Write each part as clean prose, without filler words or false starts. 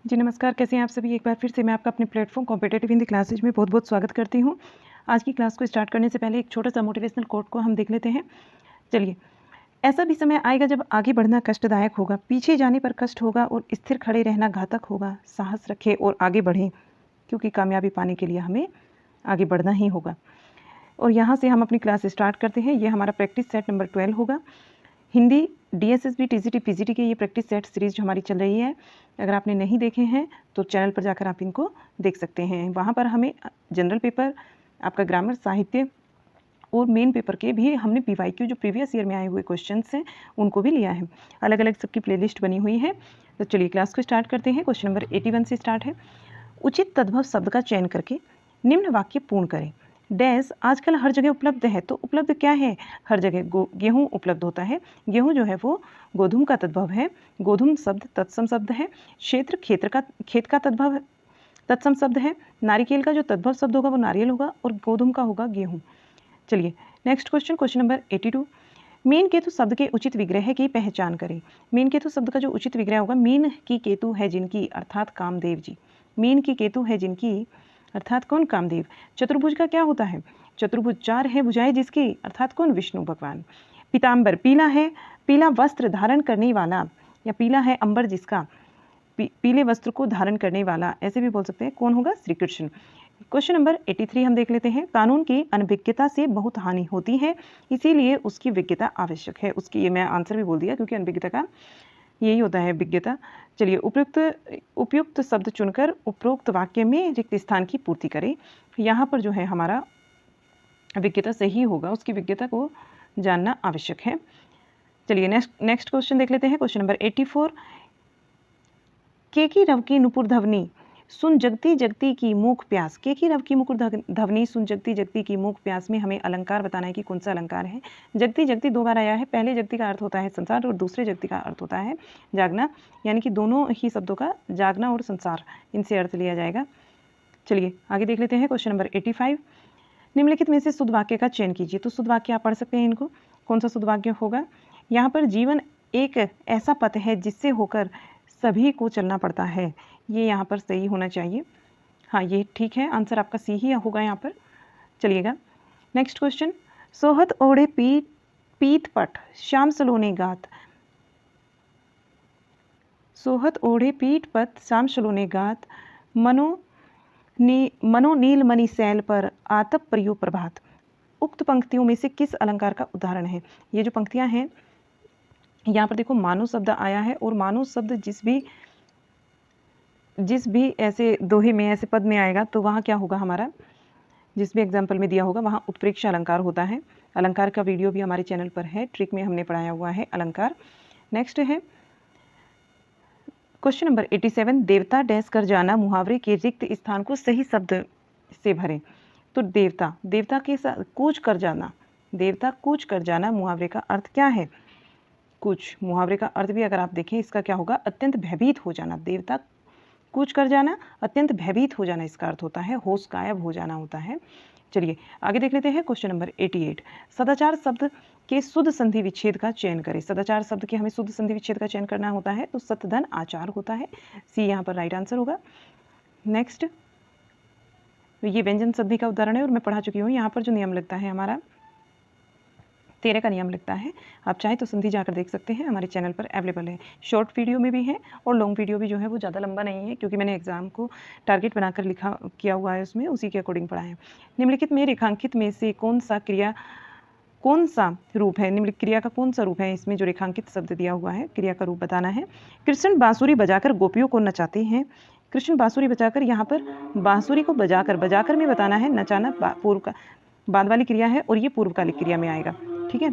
जी नमस्कार, कैसे हैं आप सभी। एक बार फिर से मैं आपका अपने प्लेटफॉर्म कॉम्पिटिटिव हिंदी क्लासेज में बहुत बहुत स्वागत करती हूं। आज की क्लास को स्टार्ट करने से पहले एक छोटा सा मोटिवेशनल कोट को हम देख लेते हैं। चलिए, ऐसा भी समय आएगा जब आगे बढ़ना कष्टदायक होगा, पीछे जाने पर कष्ट होगा और स्थिर खड़े रहना घातक होगा। साहस रखें और आगे बढ़ें, क्योंकि कामयाबी पाने के लिए हमें आगे बढ़ना ही होगा। और यहाँ से हम अपनी क्लास स्टार्ट करते हैं। ये हमारा प्रैक्टिस सेट नंबर 12 होगा। हिंदी DSSB TGT PGT के ये प्रैक्टिस सेट सीरीज जो हमारी चल रही है, अगर आपने नहीं देखे हैं तो चैनल पर जाकर आप इनको देख सकते हैं। वहाँ पर हमें जनरल पेपर, आपका ग्रामर, साहित्य और मेन पेपर के भी हमने PYQ जो प्रीवियस ईयर में आए हुए क्वेश्चंस हैं उनको भी लिया है। अलग अलग सबकी प्लेलिस्ट बनी हुई है। तो चलिए क्लास को स्टार्ट करते हैं। क्वेश्चन नंबर 81 से स्टार्ट है। उचित तद्भव शब्द का चयन करके निम्न वाक्य पूर्ण करें। डैश आजकल हर जगह उपलब्ध है, तो उपलब्ध क्या है? हर जगह गेहूँ उपलब्ध होता है। गेहूँ जो है वो गोधूम का तद्भव है। गोधूम शब्द तत्सम शब्द है। क्षेत्र खेत का तद्भव तत्सम शब्द है। नारिकेल का जो तद्भव शब्द होगा वो नारियल होगा और गोधूम का होगा गेहूँ। चलिए next question, question number 82। Mean Ketu शब्द के उचित विग्रह की पहचान करें। मीन केतु शब्द का जो उचित विग्रह होगा, मीन की केतु है जिनकी, अर्थात कामदेव जी। मीन की केतु है जिनकी, अर्थात कौन? कामदेव। चतुर्भुज का क्या होता है? चतुर्भुज 4 है भुजाएं जिसकी, अर्थात कौन? विष्णु भगवान। पीताम्बर पीला है, पीला वस्त्र धारण करने वाला, या पीला है अंबर जिसका, पीले वस्त्र को धारण करने वाला, ऐसे भी बोल सकते हैं। कौन होगा? श्री कृष्ण। क्वेश्चन नंबर 83 हम देख लेते हैं। कानून की अनभिज्ञता से बहुत हानि होती है, इसीलिए उसकी विज्ञता आवश्यक है। उसकी ये मैं आंसर भी बोल दिया, क्योंकि अनभिज्ञता का यही होता है, विज्ञता। चलिए, उपयुक्त शब्द चुनकर उपरोक्त वाक्य में रिक्त स्थान की पूर्ति करें। यहाँ पर जो है हमारा विज्ञता सही होगा, उसकी विज्ञता को जानना आवश्यक है। चलिए नेक्स्ट क्वेश्चन देख लेते हैं। Question number 84। केकी रव की नुपुर ध्वनि सुन जगती जगती की मूक प्यास। केकी रव की मुकुर ध्वनि सुन जगती जगती की मूक प्यास में हमें अलंकार बताना है कि कौन सा अलंकार है। जगती जगती 2 बार आया है। पहले जगती का अर्थ होता है संसार और दूसरे जगती का अर्थ होता है जागना, यानी कि दोनों ही शब्दों का, जागना और संसार, इनसे अर्थ लिया जाएगा। चलिए आगे देख लेते हैं। Question number 85। निम्नलिखित में से शुद्ध वाक्य का चयन कीजिए। तो शुद्ध वाक्य आप पढ़ सकते हैं इनको। कौन सा शुद्ध वाक्य होगा? यहाँ पर जीवन एक ऐसा पथ है जिससे होकर सभी को चलना पड़ता है, ये यहाँ पर सही होना चाहिए। हाँ, ये ठीक है, आंसर आपका सी ही होगा यहाँ पर। चलिएगा नेक्स्ट क्वेश्चन। सोहत ओढ़े पीत पट श्याम सलोने गात। सोहत ओढ़े पीठ पट श्याम सलोने गात, मनो नील मणि सैल पर आतप परियो प्रभात। उक्त पंक्तियों में से किस अलंकार का उदाहरण है? ये जो पंक्तियां हैं, यहाँ पर देखो मानो शब्द आया है, और मानो शब्द जिस भी ऐसे दोहे में, ऐसे पद में आएगा तो वहाँ क्या होगा हमारा, जिस भी एग्जाम्पल में दिया होगा वहाँ उत्प्रेक्ष अलंकार होता है। अलंकार का वीडियो भी हमारे चैनल पर है, ट्रिक में हमने पढ़ाया हुआ है अलंकार। नेक्स्ट है क्वेश्चन नंबर 87। देवता डैश कर जाना मुहावरे के रिक्त स्थान को सही शब्द से भरें। तो देवता के साथ कूच कर जाना, देवता कूच कर जाना मुहावरे का अर्थ क्या है? कूच मुहावरे का अर्थ भी अगर आप देखें, इसका क्या होगा? अत्यंत भयभीत हो जाना। देवता कूच कर जाना, अत्यंत भयभीत हो जाना इसका अर्थ होता है, होश गायब हो जाना होता है। चलिए आगे देख लेते हैं। Question number 88। सदाचार शब्द के शुद्ध संधि विच्छेद का चयन करें। सदाचार शब्द के हमें शुद्ध संधि विच्छेद का चयन करना होता है, तो सतधन आचार होता है, सी यहाँ पर राइट आंसर होगा। नेक्स्ट, ये व्यंजन संधि का उदाहरण है और मैं पढ़ा चुकी हूँ। यहाँ पर जो नियम लगता है हमारा 13 का नियम लगता है। आप चाहे तो संधि जाकर देख सकते हैं, हमारे चैनल पर अवेलेबल है। शॉर्ट वीडियो में भी है और लॉन्ग वीडियो भी जो है वो ज़्यादा लंबा नहीं है, क्योंकि मैंने एग्जाम को टारगेट बनाकर लिखा किया हुआ है, उसमें उसी के अकॉर्डिंग पढ़ा है। निम्नलिखित में रेखांकित में से कौन सा रूप है? निम्नलिखित क्रिया का कौन सा रूप है? इसमें जो रेखांकित शब्द दिया हुआ है, क्रिया का रूप बताना है। कृष्ण बांसुरी बजाकर गोपियों को नचाते हैं। कृष्ण बांसुरी बजाकर, यहाँ पर बांसुरी को बजाकर में बताना है। नचाना पूर्व का बाद वाली क्रिया है और ये पूर्वकालिक क्रिया में आएगा, ठीक है।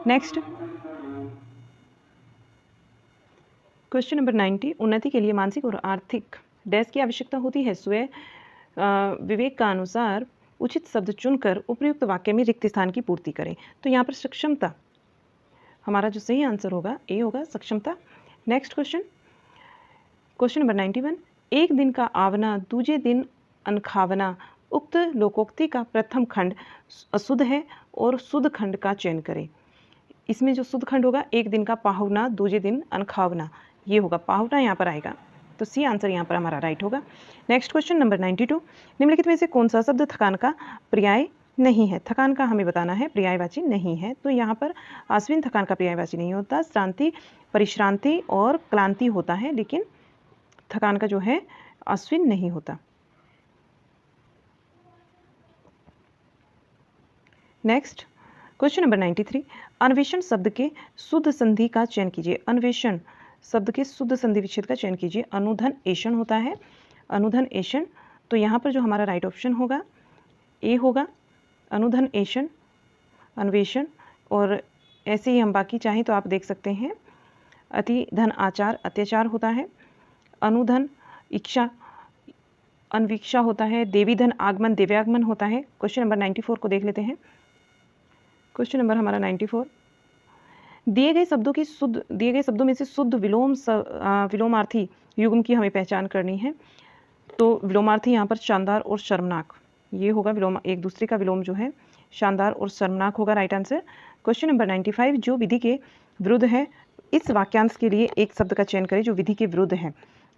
Next question number 90। उन्नति के लिए मानसिक और आर्थिक डैश की आवश्यकता होती है। स्वयं विवेक का अनुसार उचित शब्द चुनकर उपयुक्त वाक्य में रिक्त स्थान की पूर्ति करें। तो यहाँ पर सक्षमता, हमारा जो सही आंसर होगा ए होगा, सक्षमता। Next question, question number 91। एक दिन का आवना दूजे दिन अनखावना। उक्त लोकोक्ति का प्रथम खंड अशुद्ध है और शुद्ध खंड का चयन करें। इसमें जो शुद्ध खंड होगा, एक दिन का पाहुना दूजे दिन अनखावना, ये होगा पाहुना यहाँ पर आएगा। तो सी आंसर यहाँ पर हमारा राइट होगा। नेक्स्ट क्वेश्चन नंबर 92, निम्नलिखित में से कौन सा शब्द थकान का पर्याय नहीं है? थकान का हमें बताना है, पर्यायवाची नहीं है। तो यहाँ पर आश्विन थकान का पर्यायवाची नहीं होता, श्रांति, परिश्रांति और क्लांति होता है, लेकिन थकान का जो है आश्विन नहीं होता। नेक्स्ट क्वेश्चन नंबर 93, अन्वेषण शब्द के शुद्ध संधि का चयन कीजिए। अन्वेषण शब्द के शुद्ध संधि विच्छेद का चयन कीजिए। अनुधन एषण होता है, अनुधन एषण। तो यहाँ पर जो हमारा राइट ऑप्शन होगा ए होगा, अनुधन एषण, अन्वेषण। और ऐसे ही हम बाकी चाहें तो आप देख सकते हैं, अति धन आचार अत्याचार होता है, अनुधन इच्छा अन्वीक्षा होता है, देवी धन आगमन दिव्यागमन होता है। क्वेश्चन नंबर 94 को देख लेते हैं। क्वेश्चन नंबर हमारा 94, दिए गए शब्दों में से शुद्ध विलोमार्थी युग्म की हमें पहचान करनी है। तो विलोमार्थी यहाँ पर शानदार और शर्मनाक, ये होगा विलोम, एक दूसरे का विलोम जो है शानदार और शर्मनाक होगा राइट आंसर। क्वेश्चन नंबर 95, जो विधि के विरुद्ध है, इस वाक्यांश के लिए एक शब्द का चयन करें जो विधि के विरुद्ध है।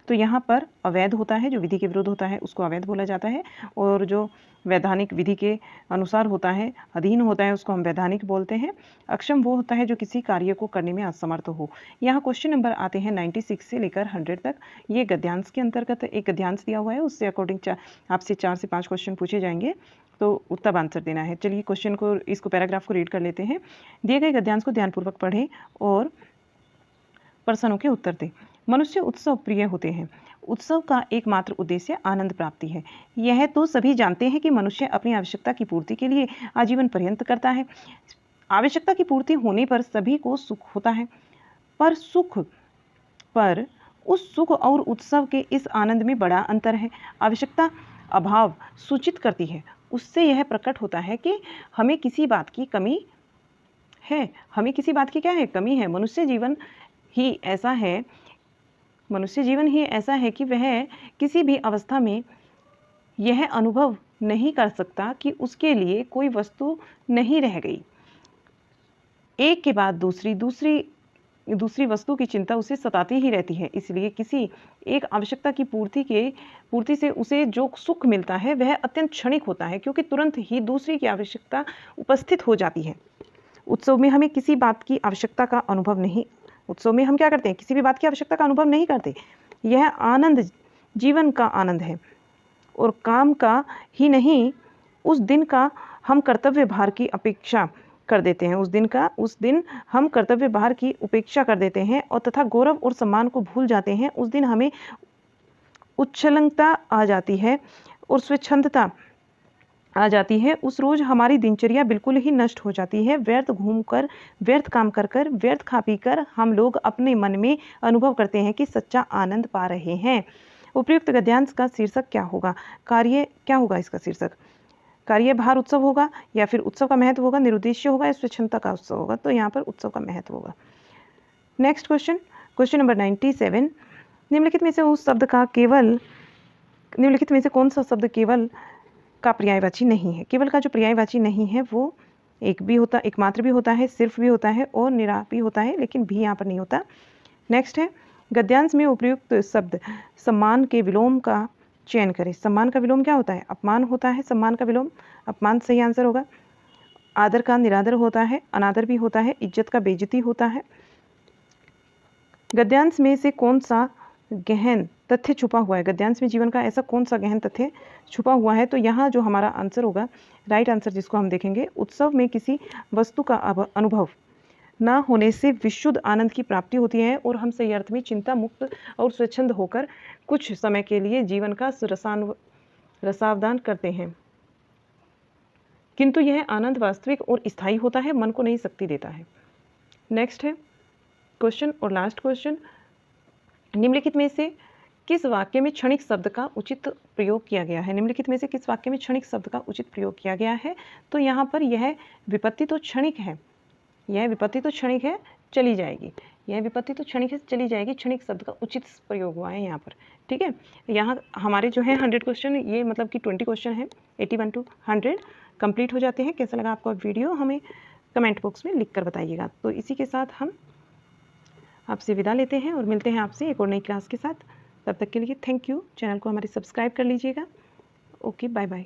तो यहाँ पर अवैध होता है, जो विधि के विरुद्ध होता है उसको अवैध बोला जाता है, और जो वैधानिक विधि के अनुसार होता है, अधीन होता है, उसको हम वैधानिक बोलते हैं। अक्षम वो होता है जो किसी कार्य को करने में असमर्थ हो। यहाँ क्वेश्चन नंबर आते हैं 96 से लेकर 100 तक। ये गद्यांश के अंतर्गत एक गद्यांश दिया हुआ है, उससे अकॉर्डिंग आपसे 4 से 5 क्वेश्चन पूछे जाएंगे, तो तब आंसर देना है। चलिए क्वेश्चन को, इसको पैराग्राफ को रीड कर लेते हैं। दिए गए गद्यांश को ध्यानपूर्वक पढ़ें और प्रश्नों के उत्तर दें। मनुष्य उत्सव प्रिय होते हैं। उत्सव का एकमात्र उद्देश्य आनंद प्राप्ति है। यह तो सभी जानते हैं कि मनुष्य अपनी आवश्यकता की पूर्ति के लिए आजीवन पर्यंत करता है। आवश्यकता की पूर्ति होने पर सभी को सुख होता है, पर उस सुख और उत्सव के इस आनंद में बड़ा अंतर है। आवश्यकता अभाव सूचित करती है, उससे यह प्रकट होता है कि हमें किसी बात की कमी है। हमें किसी बात की क्या है? कमी है। मनुष्य जीवन ही ऐसा है कि वह किसी भी अवस्था में यह अनुभव नहीं कर सकता कि उसके लिए कोई वस्तु नहीं रह गई। एक के बाद दूसरी वस्तु की चिंता उसे सताती ही रहती है। इसलिए किसी एक आवश्यकता की पूर्ति से उसे जो सुख मिलता है वह अत्यंत क्षणिक होता है, क्योंकि तुरंत ही दूसरी की आवश्यकता उपस्थित हो जाती है। उत्सव में हमें किसी बात की आवश्यकता का अनुभव नहीं, उत्सव में हम क्या करते हैं? किसी भी बात की आवश्यकता का अनुभव नहीं करते। यह आनंद जीवन का आनंद है, और काम का ही नहीं, उस दिन का हम कर्तव्य भार की अपेक्षा कर देते हैं। उस दिन हम कर्तव्य भार की उपेक्षा कर देते हैं और तथा गौरव और सम्मान को भूल जाते हैं। उस दिन हमें उच्छृंखलता आ जाती है और स्वच्छंदता आ जाती है। उस रोज हमारी दिनचर्या बिल्कुल ही नष्ट हो जाती है। व्यर्थ घूमकर, व्यर्थ काम कर, व्यर्थ खा पी कर हम लोग अपने मन में अनुभव करते हैं कि सच्चा आनंद पा रहे हैं। उपयुक्त गद्यांश का शीर्षक क्या होगा? कार्य क्या होगा इसका शीर्षक? कार्य भार उत्सव होगा, या फिर उत्सव का महत्व होगा, निरुद्देश्य होगा, या स्वच्छंदता का उत्सव होगा? तो यहाँ पर उत्सव का महत्व होगा। नेक्स्ट क्वेश्चन, क्वेश्चन नंबर 97, निम्नलिखित में से कौन सा शब्द केवल का पर्यायवाची नहीं है? केवल का जो पर्यायवाची नहीं है वो एकमात्र भी होता है, सिर्फ भी होता है और निरा भी होता है, लेकिन भी यहाँ पर नहीं होता। नेक्स्ट है, गद्यांश में उपयुक्त शब्द सम्मान के विलोम का चयन करें। सम्मान का विलोम क्या होता है? अपमान होता है। सम्मान का विलोम अपमान सही आंसर होगा। आदर का निरादर होता है, अनादर भी होता है, इज्जत का बेइज्जती होता है। गद्यांश में से कौन सा गहन तथ्य छुपा हुआ है? गद्यांश में जीवन का ऐसा कौन सा गहन तथ्य छुपा हुआ है? तो यहाँ जो हमारा आंसर होगा, राइट आंसर जिसको हम देखेंगे, उत्सव में किसी वस्तु का अनुभव ना होने से विशुद्ध आनंद की प्राप्ति होती है, और हम सही अर्थ में चिंता मुक्त और स्वच्छंद होकर कुछ समय के लिए जीवन का रसावदान करते हैं। किंतु यह आनंद वास्तविक और स्थायी होता है, मन को नई शक्ति देता है। नेक्स्ट है क्वेश्चन और लास्ट क्वेश्चन, निम्नलिखित में से किस वाक्य में क्षणिक शब्द का उचित प्रयोग किया गया है? निम्नलिखित में से किस वाक्य में क्षणिक शब्द का उचित प्रयोग किया गया है? तो यहाँ पर यह विपत्ति तो क्षणिक है, चली जाएगी। यह विपत्ति तो क्षणिक है, चली जाएगी। क्षणिक शब्द का उचित प्रयोग हुआ है यहाँ पर। ठीक है, यहाँ हमारे जो है 100 क्वेश्चन, ये मतलब कि 20 क्वेश्चन है, 81 to 100 कंप्लीट हो जाते हैं। कैसा लगा आपको वीडियो, हमें कमेंट बॉक्स में लिख कर बताइएगा। तो इसी के साथ हम आपसे विदा लेते हैं और मिलते हैं आपसे एक और नई क्लास के साथ। तब तक के लिए थैंक यू। चैनल को हमारे सब्सक्राइब कर लीजिएगा। Okay, bye bye.